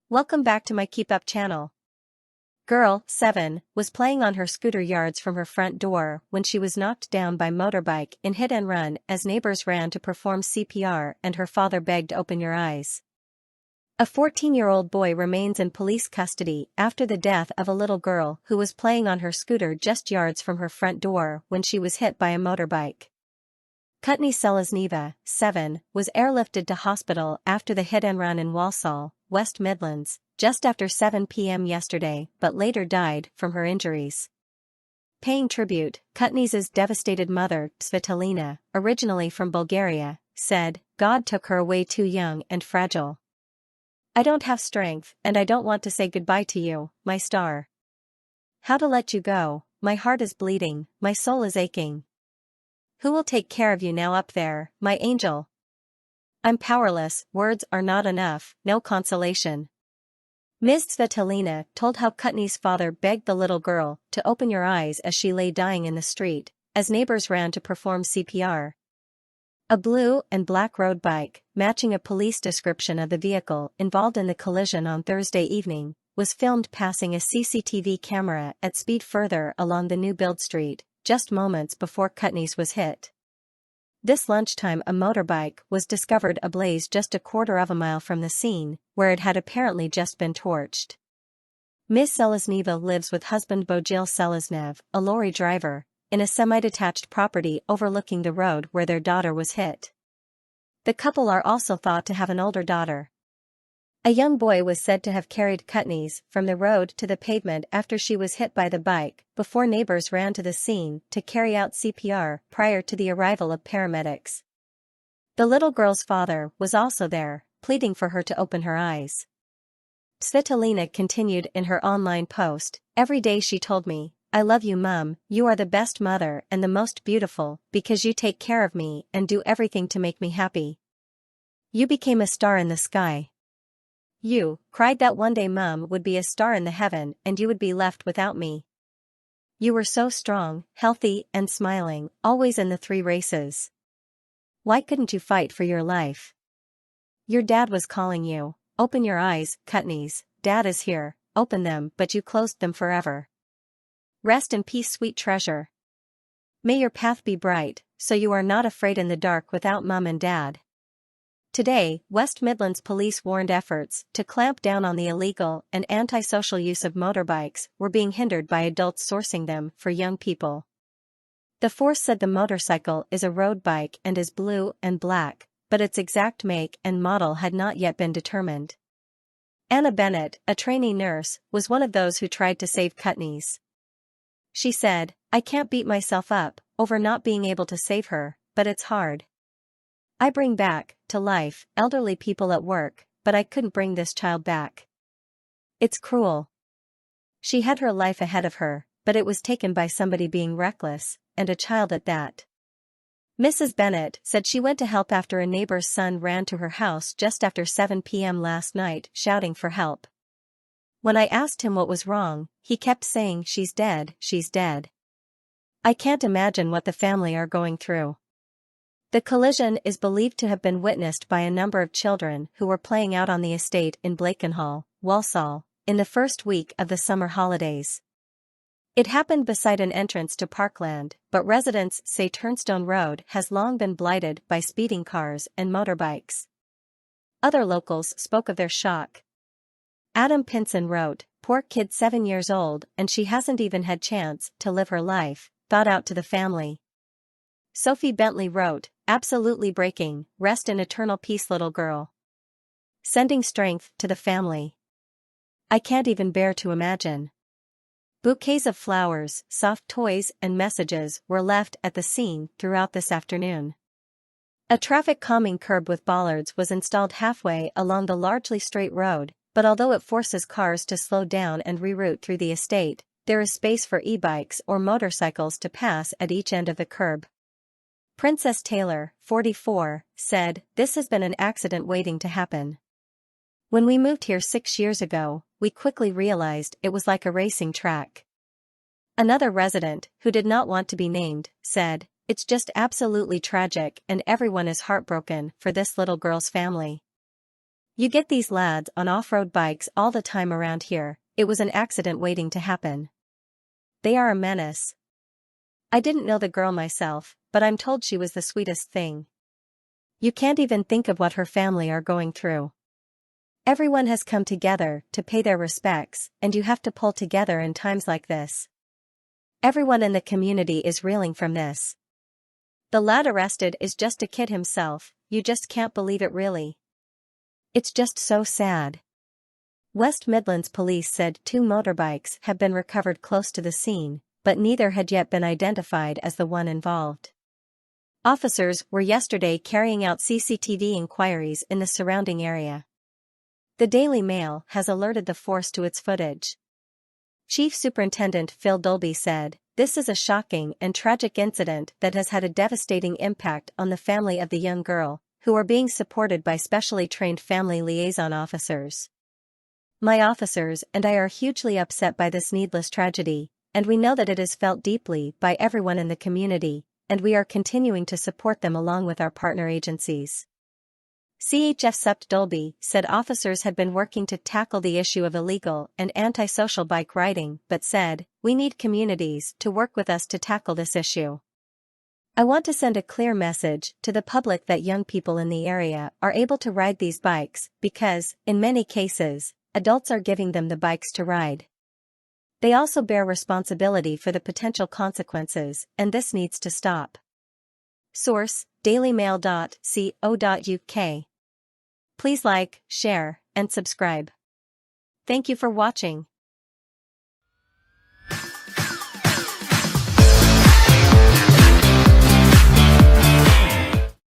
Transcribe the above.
Welcome back to my Keep Up channel. Girl, 7, was playing on her scooter yards from her front door when she was knocked down by motorbike in hit and run as neighbors ran to perform CPR and her father begged open your eyes. A 14-year-old boy remains in police custody after the death of a little girl who was playing on her scooter just yards from her front door when she was hit by a motorbike. Kutney Selesneva, 7, was airlifted to hospital after the hit and run in Walsall, West Midlands, just after 7 p.m. yesterday but later died from her injuries. Paying tribute, Kutney's devastated mother, Svitolina, originally from Bulgaria, said, "God took her away too young and fragile. I don't have strength and I don't want to say goodbye to you, my star. How to let you go, my heart is bleeding, my soul is aching. Who will take care of you now up there, my angel? I'm powerless, words are not enough, no consolation." Ms. Svitolina told how Kutney's father begged the little girl to open your eyes as she lay dying in the street, as neighbors ran to perform CPR. A blue and black road bike, matching a police description of the vehicle involved in the collision on Thursday evening, was filmed passing a CCTV camera at speed further along the new build street, just moments before Kutney's was hit. This lunchtime a motorbike was discovered ablaze just a quarter of a mile from the scene, where it had apparently just been torched. Ms. Selesneva lives with husband Bogil Selesnev, a lorry driver, in a semi-detached property overlooking the road where their daughter was hit. The couple are also thought to have an older daughter. A young boy was said to have carried Kutney's from the road to the pavement after she was hit by the bike, before neighbors ran to the scene to carry out CPR prior to the arrival of paramedics. The little girl's father was also there, pleading for her to open her eyes. Svitolina continued in her online post, "Every day she told me, 'I love you, Mum, you are the best mother and the most beautiful because you take care of me and do everything to make me happy. You became a star in the sky. You cried that one day Mum would be a star in the heaven and you would be left without me. You were so strong, healthy and smiling, always in the 3 races. Why couldn't you fight for your life? Your dad was calling you. Open your eyes, Kutney's, Dad is here, open them but you closed them forever. Rest in peace, sweet treasure. May your path be bright, so you are not afraid in the dark without Mum and Dad." Today, West Midlands police warned efforts to clamp down on the illegal and antisocial use of motorbikes were being hindered by adults sourcing them for young people. The force said the motorcycle is a road bike and is blue and black, but its exact make and model had not yet been determined. Anna Bennett, a trainee nurse, was one of those who tried to save Kutney's. She said, "I can't beat myself up over not being able to save her, but it's hard. I bring back to life elderly people at work, but I couldn't bring this child back. It's cruel. She had her life ahead of her, but it was taken by somebody being reckless, and a child at that." Mrs. Bennett said she went to help after a neighbor's son ran to her house just after 7 p.m. last night shouting for help. "When I asked him what was wrong, he kept saying she's dead, she's dead. I can't imagine what the family are going through." The collision is believed to have been witnessed by a number of children who were playing out on the estate in Blakenhall, Walsall, in the first week of the summer holidays. It happened beside an entrance to parkland, but residents say Turnstone Road has long been blighted by speeding cars and motorbikes. Other locals spoke of their shock. Adam Pinson wrote, "Poor kid, 7 years old and she hasn't even had chance to live her life, thought out to the family." Sophie Bentley wrote, "Absolutely breaking, rest in eternal peace little girl. Sending strength to the family. I can't even bear to imagine." Bouquets of flowers, soft toys and messages were left at the scene throughout this afternoon. A traffic calming curb with bollards was installed halfway along the largely straight road, but although it forces cars to slow down and reroute through the estate, there is space for e-bikes or motorcycles to pass at each end of the curb. Princess Taylor, 44, said, "This has been an accident waiting to happen. When we moved here 6 years ago, we quickly realized it was like a racing track." Another resident, who did not want to be named, said, "It's just absolutely tragic and everyone is heartbroken for this little girl's family. You get these lads on off-road bikes all the time around here. It was an accident waiting to happen. They are a menace. I didn't know the girl myself, but I'm told she was the sweetest thing. You can't even think of what her family are going through. Everyone has come together to pay their respects, and you have to pull together in times like this. Everyone in the community is reeling from this. The lad arrested is just a kid himself. You just can't believe it, really. It's just so sad. West Midlands police said 2 motorbikes have been recovered close to the scene, but neither had yet been identified as the one involved. Officers were yesterday carrying out CCTV inquiries in the surrounding area. The Daily Mail has alerted the force to its footage. Chief Superintendent Phil Dolby said, "This is a shocking and tragic incident that has had a devastating impact on the family of the young girl, who are being supported by specially trained family liaison officers. My officers and I are hugely upset by this needless tragedy, and we know that it is felt deeply by everyone in the community, and we are continuing to support them along with our partner agencies." CHF Supt Dolby said officers had been working to tackle the issue of illegal and antisocial bike riding, but said, "We need communities to work with us to tackle this issue. I want to send a clear message to the public that young people in the area are able to ride these bikes because, in many cases, adults are giving them the bikes to ride. They also bear responsibility for the potential consequences, and this needs to stop." Source: dailymail.co.uk. Please like, share, and subscribe. Thank you for watching.